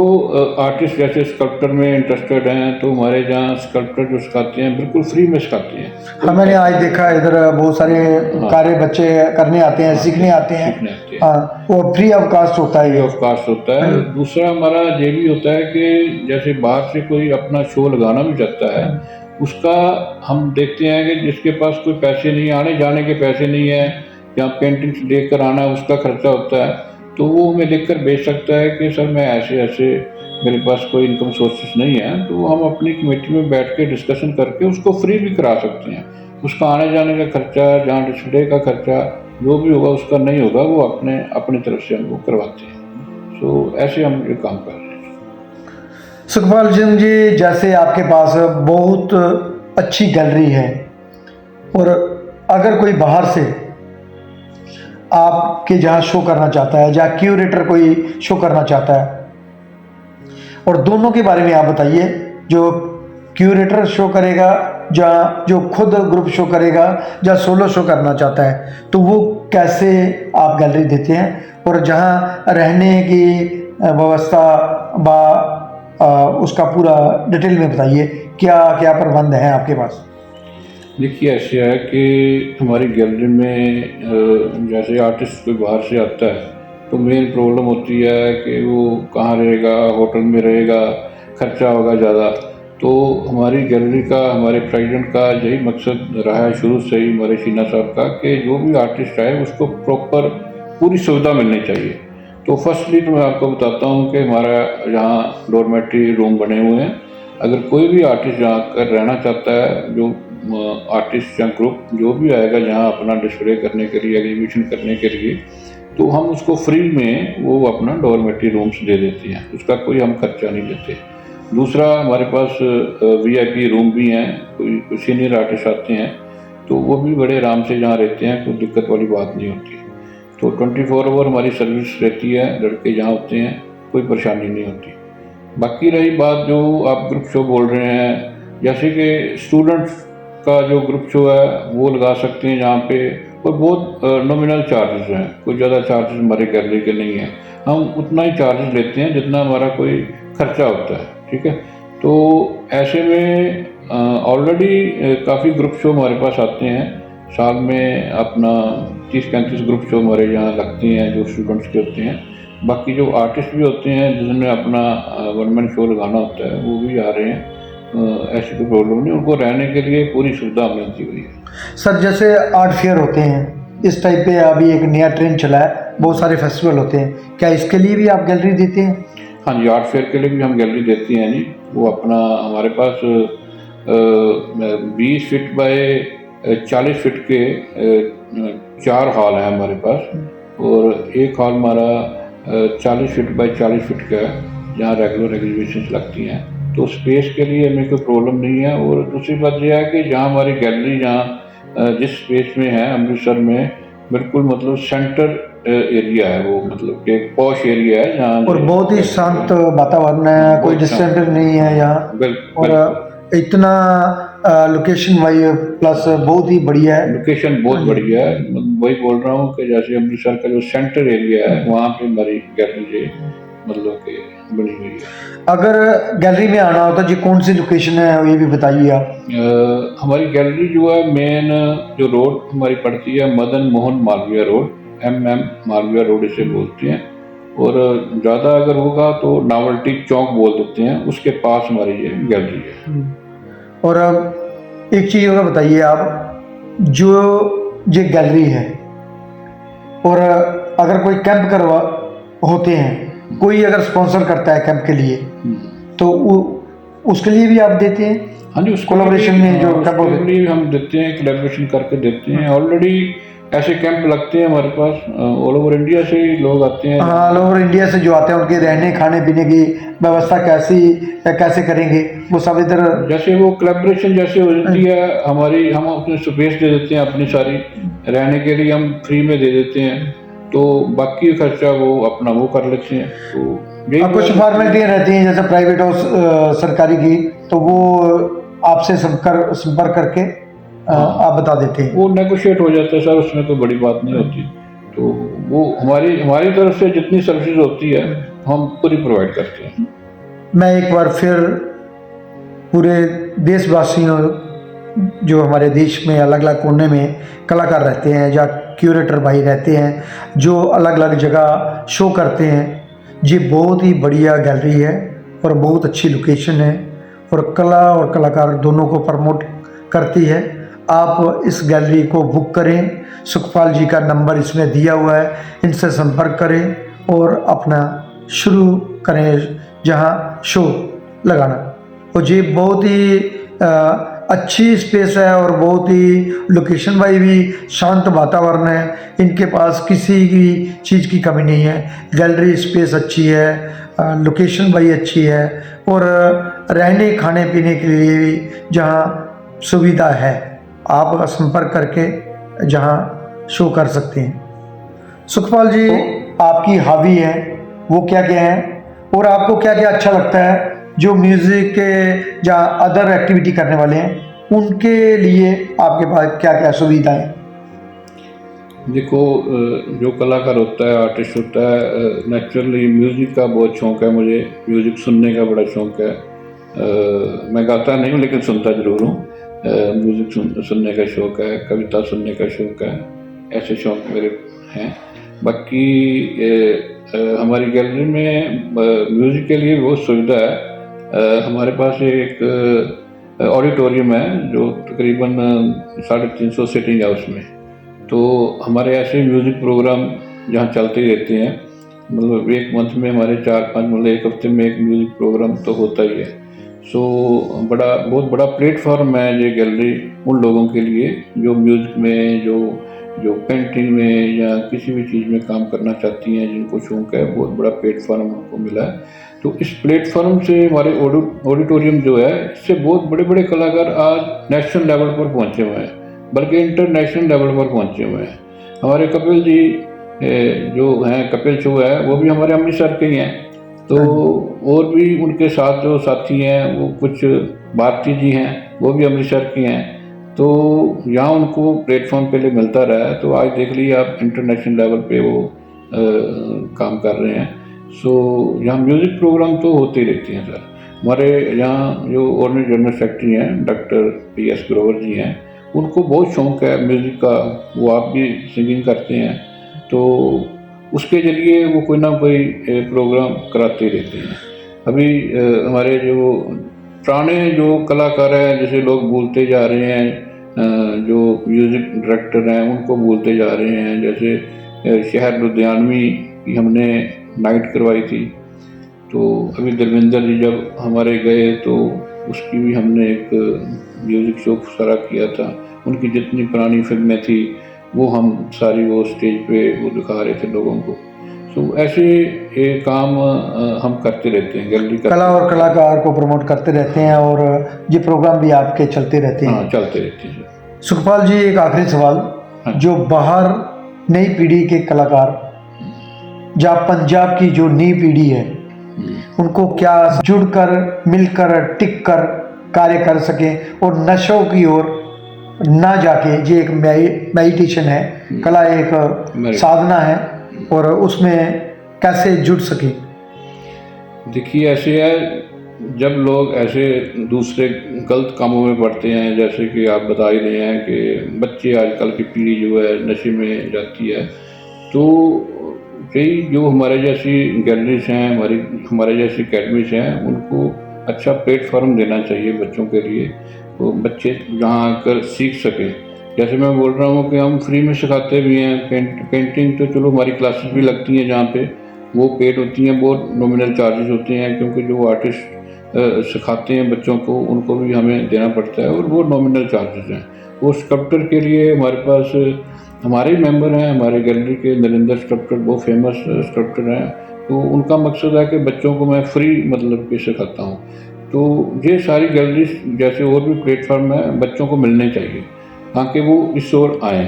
आर्टिस्ट जैसे स्कल्पटर में इंटरेस्टेड हैं तो हमारे यहाँ स्कल्पटर जो सिखाते हैं बिल्कुल फ्री में सिखाते हैं। हाँ, मैंने आज देखा इधर बहुत सारे कार्य बच्चे करने आते हैं, सीखने आते हैं। सीखने आते हैं। हाँ, वो फ्री ऑफ कास्ट होता है फ्री ये। ऑफ कास्ट होता है। दूसरा हमारा ये भी होता है कि जैसे बाहर से कोई अपना शो लगाना भी चाहता है, उसका हम देखते हैं कि जिसके पास कोई पैसे नहीं, आने जाने के पैसे नहीं है, या पेंटिंग्स लेकर आना उसका खर्चा होता है, तो वो हमें लिखकर भेज सकता है कि सर मैं ऐसे ऐसे मेरे पास कोई इनकम सोर्सेस नहीं है, तो हम अपनी कमेटी में बैठ के डिस्कशन करके उसको फ्री भी करा सकते हैं। उसका आने जाने का खर्चा, जहाँ डिस्प्ले का खर्चा जो भी होगा उसका नहीं होगा, वो अपनी तरफ से हम वो करवाते हैं। तो ऐसे हम ये काम कर रहे हैं। सुखपाल सिंह जी, जैसे आपके पास बहुत अच्छी गैलरी है, और अगर कोई बाहर से आपके जहाँ शो करना चाहता है, जहाँ क्यूरेटर कोई शो करना चाहता है, और दोनों के बारे में आप बताइए, जो क्यूरेटर शो करेगा, जहाँ जो खुद ग्रुप शो करेगा, जहाँ सोलो शो करना चाहता है, तो वो कैसे आप गैलरी देते हैं, और जहाँ रहने की व्यवस्था उसका पूरा डिटेल में बताइए, क्या क्या प्रबंध है आपके पास? देखिए ऐसे है कि हमारी गैलरी में जैसे आर्टिस्ट कोई बाहर से आता है तो मेन प्रॉब्लम होती है कि वो कहाँ रहेगा, होटल में रहेगा, खर्चा होगा ज़्यादा। तो हमारी गैलरी का, हमारे प्रेसिडेंट का यही मकसद रहा है शुरू से ही, हमारे शीना साहब का, कि जो भी आर्टिस्ट आए उसको प्रॉपर पूरी सुविधा मिलनी चाहिए। तो फर्स्टली तो मैं आपको बताता हूँ कि हमारा यहाँ डॉर्मेट्री रूम बने हुए हैं। अगर कोई भी आर्टिस्ट यहाँ कर रहना चाहता है, जो आर्टिस्ट या ग्रुप जो भी आएगा यहाँ अपना डिस्प्ले करने के लिए, एग्जीबिशन करने के लिए, तो हम उसको फ्री में वो अपना डॉर्मेट्री रूम्स दे देते हैं, उसका कोई हम खर्चा नहीं लेते। दूसरा, हमारे पास VIP रूम भी हैं, कोई सीनियर आर्टिस्ट आते हैं तो वो भी बड़े आराम से यहाँ रहते हैं, कोई दिक्कत वाली बात नहीं होती। तो 24 आवर हमारी सर्विस रहती है, लड़के जहाँ होते हैं, कोई परेशानी नहीं होती। बाकी रही बात जो आप ग्रुप शो बोल रहे हैं, जैसे कि स्टूडेंट्स का जो ग्रुप शो है वो लगा सकते हैं यहाँ पे, और बहुत नॉमिनल चार्जेस हैं, कोई ज़्यादा चार्जेस हमारे गैलरी के नहीं हैं। हम उतना ही चार्जेस लेते हैं जितना हमारा कोई खर्चा होता है, ठीक है। तो ऐसे में ऑलरेडी काफ़ी ग्रुप शो हमारे पास आते हैं, साल में अपना 30-35 ग्रुप शो हमारे यहाँ लगते हैं जो स्टूडेंट्स के होते हैं। बाकी जो आर्टिस्ट भी होते हैं जिन्होंने अपना वन मैन शो लगाना होता है वो भी आ रहे हैं, ऐसी कोई प्रॉब्लम नहीं, उनको रहने के लिए पूरी सुविधा हमने दी हुई है। सर, जैसे आर्ट फेयर होते हैं इस टाइप पे, अभी एक नया ट्रेंड चला है, बहुत सारे फेस्टिवल होते हैं, क्या इसके लिए भी आप गैलरी देते हैं? हाँ जी, आर्ट फेयर के लिए भी हम गैलरी देते हैं जी। वो अपना हमारे पास 20 फीट बाय 40 फीट के 4 हॉल हैं हमारे पास, और एक हॉल हमारा 40 फीट बाय 40 फीट का है जहाँ रेगुलर एग्जीबिशंस लगती हैं। तो स्पेस के लिए हमें कोई प्रॉब्लम नहीं है। और दूसरी बात यह है कि जहाँ हमारी गैलरी जहाँ जिस स्पेस में है अमृतसर में, बिल्कुल मतलब सेंटर एरिया है वो, मतलब कि पॉश एरिया है जहाँ, और बहुत ही शांत वातावरण है, कोई डिस्टर्बेंस नहीं है यहाँ, और इतना लोकेशन वाइज प्लस बहुत ही बढ़िया है, लोकेशन बहुत बढ़िया है। वही बोल रहा हूँ कि जैसे अमृतसर का जो सेंटर एरिया है वहाँ पे हमारी गैलरी मतलब कि बनी हुई है। अगर गैलरी में आना हो तो जी कौन सी लोकेशन है ये भी बताइए आप। हमारी गैलरी जो है, मेन जो रोड हमारी पड़ती है Madan Mohan Malviya road, MM Malviya road इसे बोलते हैं, और ज़्यादा अगर होगा तो नावल्टी चौक बोल देते हैं, उसके पास हमारी ये गैलरी है। और अब एक चीज़ और बताइए आप, जो ये गैलरी है, और अगर कोई कैंप करवा होते हैं, कोई अगर स्पॉन्सर करता है कैंप के लिए, तो उसके लिए भी आप देते हैं? हाँ जी, उस कोलैबोरेशन में जो कैंप होते हैं लिए हम देते हैं, कोलैबोरेशन करके देते हैं। ऑलरेडी ऐसे कैंप लगते हैं हमारे पास, ऑल ओवर इंडिया से लोग आते हैं। हाँ, ऑल ओवर इंडिया से जो आते हैं, उनके रहने खाने पीने की व्यवस्था कैसे करेंगे वो सब इधर, जैसे वो कोलैबोरेशन जैसे हो जाती है हमारी, हम अपने स्पेस दे देते हैं, अपनी सारी रहने के लिए हम फ्री में दे देते हैं, तो बाकी खर्चा वो अपना वो कर लेते हैं। तो कुछ फॉर्मेलिटियाँ रहती हैं जैसे प्राइवेट और सरकारी की, तो वो आपसे संपर्क करके आप बता देते हैं, वो नेगोशिएट हो जाता है सर, उसमें कोई बड़ी बात नहीं होती। तो वो हमारी तरफ से जितनी सर्विसेज होती है हम पूरी प्रोवाइड करते हैं। मैं एक बार फिर पूरे देशवासियों, जो हमारे देश में अलग अलग कोने में कलाकार रहते हैं या क्यूरेटर भाई रहते हैं जो अलग अलग जगह शो करते हैं, ये बहुत ही बढ़िया गैलरी है और बहुत अच्छी लोकेशन है और कला और कलाकार दोनों को प्रमोट करती है। आप इस गैलरी को बुक करें, सुखपाल जी का नंबर इसमें दिया हुआ है, इनसे संपर्क करें और अपना शुरू करें जहां शो लगाना। और ये बहुत ही अच्छी स्पेस है और बहुत ही लोकेशन वाइज भी शांत वातावरण है। इनके पास किसी भी चीज़ की कमी नहीं है। गैलरी स्पेस अच्छी है, लोकेशन वाइज अच्छी है और रहने खाने पीने के लिए भी जहाँ सुविधा है, आप संपर्क करके जहाँ शो कर सकते हैं। सुखपाल जी, आपकी हॉबी है वो क्या क्या है और आपको क्या क्या अच्छा लगता है? जो म्यूज़िक के या अदर एक्टिविटी करने वाले हैं उनके लिए आपके पास क्या क्या सुविधाएं? देखो, जो कलाकार होता है, आर्टिस्ट होता है, नेचुरली म्यूज़िक का बहुत शौक़ है। मुझे म्यूज़िक सुनने का बड़ा शौक़ है। मैं गाता नहीं हूँ लेकिन सुनता ज़रूर हूँ। म्यूज़िक सुनने का शौक़ है, कविता सुनने का शौक़ है, ऐसे शौक़ मेरे हैं। बाकी हमारी गैलरी में म्यूज़िक के लिए बहुत सुविधा है। हमारे पास एक ऑडिटोरियम है जो तकरीबन 350 सीटिंग है उसमें। तो हमारे ऐसे म्यूज़िक प्रोग्राम जहाँ चलते ही रहते हैं, मतलब एक मंथ में हमारे 4-5, मतलब एक हफ्ते में एक म्यूज़िक प्रोग्राम तो होता ही है। सो बहुत बड़ा प्लेटफॉर्म है ये गैलरी उन लोगों के लिए जो म्यूज़िक में, जो पेंटिंग में या किसी भी चीज़ में काम करना चाहती हैं, जिनको शौक़ है। बहुत बड़ा प्लेटफॉर्म हमको मिला है। तो इस प्लेटफॉर्म से हमारे ऑडिटोरियम जो है, इससे बहुत बड़े बड़े कलाकार आज नेशनल लेवल पर पहुँचे हुए हैं, बल्कि इंटरनेशनल लेवल पर पहुँचे हुए हैं। हमारे कपिल जी जो हैं, कपिल शो है, वो भी हमारे अमृतसर के ही हैं। तो और भी उनके साथ जो साथी हैं, वो कुछ भारती जी हैं, वो भी अमृतसर की हैं। तो यहाँ उनको प्लेटफॉर्म पहले मिलता रहा है, तो आज देख लीजिए आप इंटरनेशनल लेवल पे वो काम कर रहे हैं। सो यहाँ म्यूज़िक प्रोग्राम तो होते ही रहते हैं सर। हमारे यहाँ जो ऑर्डिनरी जनरल सेक्रेटरी हैं, डॉक्टर PS ग्रोवर जी हैं, उनको बहुत शौक़ है म्यूज़िक का। वो आप भी सिंगिंग करते हैं, तो उसके ज़रिए वो कोई ना कोई प्रोग्राम कराते रहते हैं। अभी हमारे जो पुराने जो कलाकार हैं, जैसे लोग भूलते जा रहे हैं, जो म्यूज़िक डायरेक्टर हैं उनको भूलते जा रहे हैं। जैसे शहर लुधियानवी की हमने नाइट करवाई थी, तो अभी धर्मेंद्र जी जब हमारे गए तो उसकी भी हमने एक म्यूज़िक शो सारा किया था। उनकी जितनी पुरानी फिल्में थी वो हम सारी वो स्टेज पे वो दिखा रहे थे लोगों को। तो ऐसे एक काम हम करते रहते हैं, गैलरी कला और कलाकार को प्रमोट करते रहते हैं और ये प्रोग्राम भी आपके चलते रहते हैं। हाँ, चलते रहते हैं। सुखपाल जी, एक आखिरी सवाल, हाँ। जो बाहर नई पीढ़ी के कलाकार या पंजाब की जो नई पीढ़ी है, उनको क्या जुड़कर, मिलकर, टिक कर कार्य कर सकें और नशों की ओर ना जाके, ये एक मेडिटेशन है, कला एक साधना है, और उसमें कैसे जुड़ सके? देखिए, ऐसे है, जब लोग ऐसे दूसरे गलत कामों में पड़ते हैं, जैसे कि आप बता ही रहे हैं कि बच्चे आजकल की पीढ़ी जो है नशे में जाती है, तो कई जो हमारे जैसी गैलरीज हैं, हमारे जैसी अकेडमीज हैं, उनको अच्छा प्लेटफॉर्म देना चाहिए बच्चों के लिए, तो बच्चे जहाँ आकर सीख सकें। जैसे मैं बोल रहा हूँ कि हम फ्री में सिखाते भी हैं। पेंटिंग तो चलो हमारी क्लासेस भी लगती हैं जहाँ पे वो पेड होती हैं, बहुत नॉमिनल चार्जेस होते हैं, क्योंकि जो आर्टिस्ट सिखाते हैं बच्चों को उनको भी हमें देना पड़ता है और वो नॉमिनल चार्जेस हैं। वो स्कल्पटर के लिए हमारे पास हमारे मेंबर हैं, हमारे गैलरी के नरेंद्र स्कल्पटर, बहुत फेमस स्कल्पटर हैं। तो उनका मकसद है कि बच्चों को मैं फ्री मतलब के सिखाता हूँ। तो ये सारी गैलरीज जैसे और भी प्लेटफॉर्म है बच्चों को मिलने चाहिए ताकि वो इस ओर आएँ।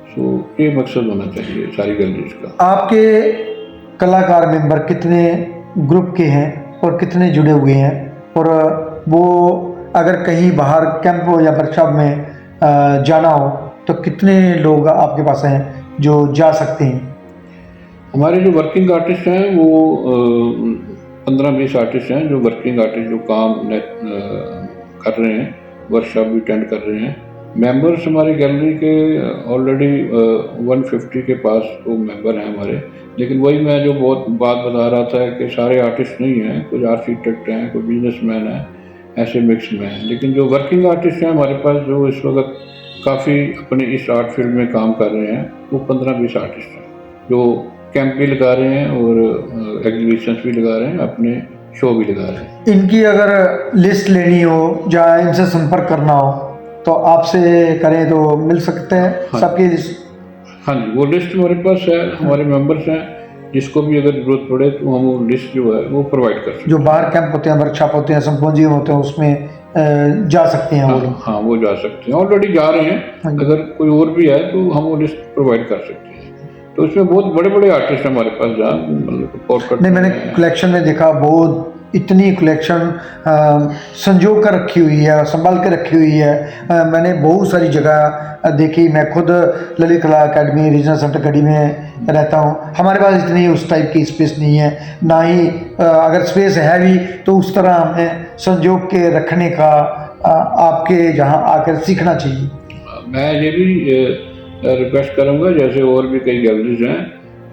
सो ये मकसद होना चाहिए सारी गैलरीज का। आपके कलाकार मेंबर कितने ग्रुप के हैं और कितने जुड़े हुए हैं, और वो अगर कहीं बाहर कैंप या वर्कशॉप में जाना हो तो कितने लोग आपके पास हैं जो जा सकते हैं? हमारे जो वर्किंग आर्टिस्ट हैं वो 15-20 आर्टिस्ट हैं जो वर्किंग आर्टिस्ट जो काम कर रहे हैं, वर्कशॉप भी अटेंड कर रहे हैं। मेंबर्स हमारी गैलरी के ऑलरेडी 150 के पास तो मेंबर हैं हमारे। लेकिन वही मैं जो बहुत बात बता रहा था कि सारे आर्टिस्ट नहीं हैं, कुछ आर्किटेक्ट हैं, कोई बिजनेसमैन हैं, ऐसे मिक्स में हैं। लेकिन जो वर्किंग आर्टिस्ट हैं हमारे पास जो इस वक्त काफ़ी अपने इस आर्ट फील्ड में काम कर रहे हैं वो 15-20 आर्टिस्ट हैं जो कैंप भी लगा रहे हैं और एग्जीबिशंस भी लगा रहे हैं, अपने शो भी लगा रहे हैं। इनकी अगर लिस्ट लेनी हो या इनसे संपर्क करना हो तो आपसे करें तो मिल सकते हैं हाँ। सबकी लिस्ट? हाँ जी, वो लिस्ट हमारे पास है, हमारे मेंबर्स हैं, जिसको भी अगर जरूरत पड़े तो हम वो लिस्ट जो है वो प्रोवाइड कर सकते हैं। जो बाहर कैंप होते हैं, वर्कशॉप होते हैं, संपोजियम होते हैं, उसमें जा सकते हैं वो लोग। हाँ, वो जा सकते हैं, ऑलरेडी जा रहे हाँ हैं। जी। अगर कोई और भी है तो हम वो लिस्ट प्रोवाइड कर सकते हैं। तो इसमें बहुत बड़े बड़े आर्टिस्ट हमारे पास जहाँ मतलब पोर्ट्रेट नहीं, मैंने कलेक्शन में देखा बहुत इतनी कलेक्शन संजो कर रखी हुई है, संभाल के रखी हुई है। मैंने बहुत सारी जगह देखी। मैं खुद ललित कला अकेडमी रीजनल सेंटर गढ़ी में रहता हूँ। हमारे पास इतनी उस टाइप की स्पेस नहीं है, ना ही अगर स्पेस है भी तो उस तरह हमें संजो के रखने का आपके जहाँ आकर सीखना चाहिए। मैं ये भी रिक्वेस्ट करूँगा, जैसे और भी कई गैलरीज हैं,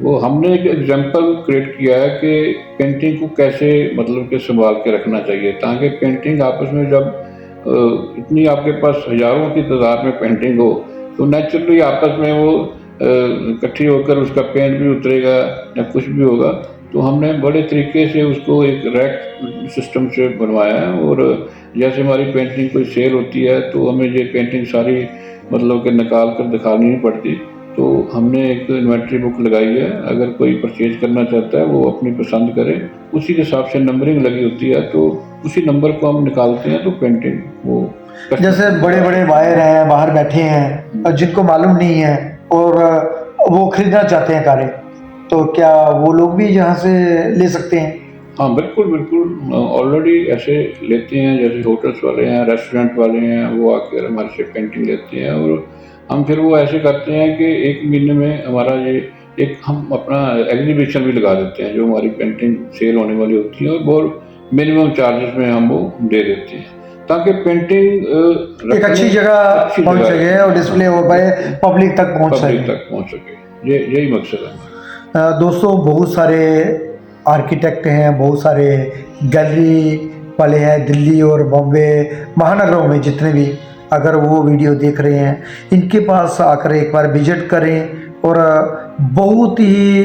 वो हमने एक एग्जाम्पल क्रिएट किया है कि पेंटिंग को कैसे मतलब कि संभाल के रखना चाहिए, ताकि पेंटिंग आपस में जब इतनी आपके पास हज़ारों की तादाद में पेंटिंग हो तो नेचुरली आपस में वो इकट्ठी होकर उसका पेंट भी उतरेगा या कुछ भी होगा। तो हमने बड़े तरीके से उसको एक रैक सिस्टम से बनवाया है। और जैसे हमारी पेंटिंग कोई सेल होती है तो हमें ये पेंटिंग सारी मतलब कि निकाल कर दिखानी नहीं पड़ती। तो हमने एक इन्वेंट्री बुक लगाई है, अगर कोई परचेज करना चाहता है वो अपनी पसंद करे, उसी के हिसाब से नंबरिंग लगी होती है, तो उसी नंबर को हम निकालते हैं तो पेंटिंग वो। जैसे बड़े बड़े बायर हैं, बाहर बैठे हैं और जिनको मालूम नहीं है और वो खरीदना चाहते हैं कारें, तो क्या वो लोग भी यहाँ से ले सकते हैं? हाँ, बिल्कुल बिल्कुल, ऑलरेडी ऐसे लेते हैं। जैसे होटल्स वाले हैं, रेस्टोरेंट वाले हैं, वो आकर हमारे से पेंटिंग लेते हैं। और हम फिर वो ऐसे करते हैं कि 1 महीने में हमारा ये एक हम अपना एग्जीबिशन भी लगा देते हैं जो हमारी पेंटिंग सेल होने वाली होती है, और बहुत मिनिमम चार्जेस में हम वो दे देते हैं ताकि पेंटिंग एक अच्छी जगह पहुँच सके और डिस्प्ले हो पाए, पब्लिक तक पहुँच सके। यही मकसद है। दोस्तों, बहुत सारे आर्किटेक्ट हैं, बहुत सारे गैलरी वाले हैं दिल्ली और बॉम्बे महानगरों में जितने भी, अगर वो वीडियो देख रहे हैं इनके पास आकर एक बार विजिट करें। और बहुत ही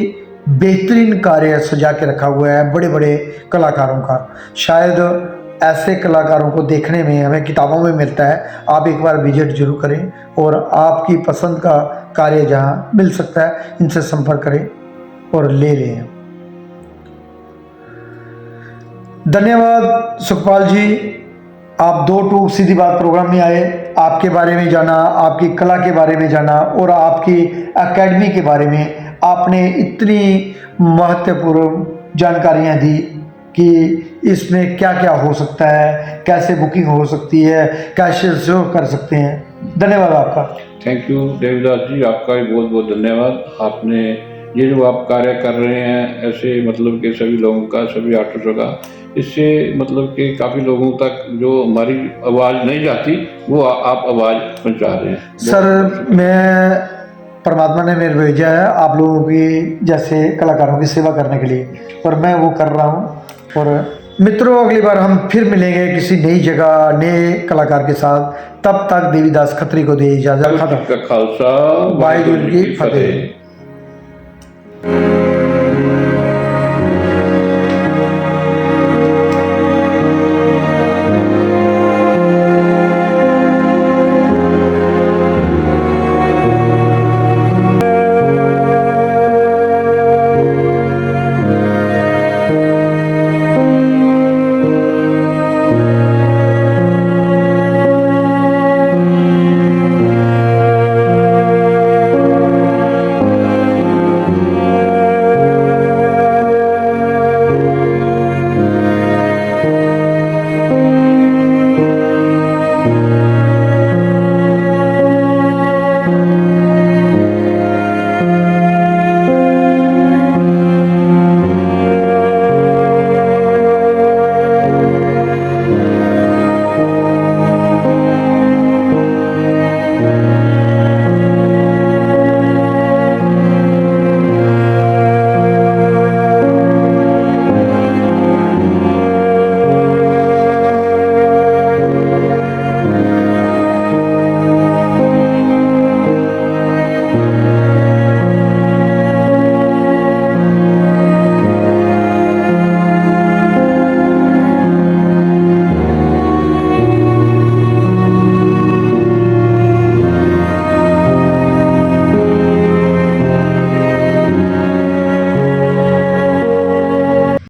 बेहतरीन कार्य सजा के रखा हुआ है बड़े बड़े कलाकारों का। शायद ऐसे कलाकारों को देखने में हमें किताबों में मिलता है। आप एक बार विजिट जरूर करें और आपकी पसंद का कार्य जहाँ मिल सकता है इनसे संपर्क करें और ले लें। धन्यवाद सुखपाल जी, आप 2 टूक सीधी बात प्रोग्राम में आए, आपके बारे में जाना, आपकी कला के बारे में जाना और आपकी एकेडमी के बारे में आपने इतनी महत्वपूर्ण जानकारियां दी कि इसमें क्या क्या हो सकता है, कैसे बुकिंग हो सकती है, कैसे शो कर सकते हैं। धन्यवाद आपका। थैंक यू देवदास जी, आपका भी बहुत बहुत धन्यवाद। आपने ये जो आप कार्य कर रहे हैं ऐसे मतलब कि सभी लोगों का, सभी आर्टिस्टों का, इससे मतलब कि काफ़ी लोगों तक जो हमारी आवाज़ नहीं जाती वो आप आवाज़ पहुंचा रहे हैं। सर, मैं परमात्मा ने मेरे भेजा है आप लोगों की जैसे कलाकारों की सेवा करने के लिए, और मैं वो कर रहा हूँ। और मित्रों, अगली बार हम फिर मिलेंगे किसी नई जगह नए कलाकार के साथ। तब तक देवीदास खत्री को दे इजाज़त। खालसा, वाहिगुरू जी की फतेह।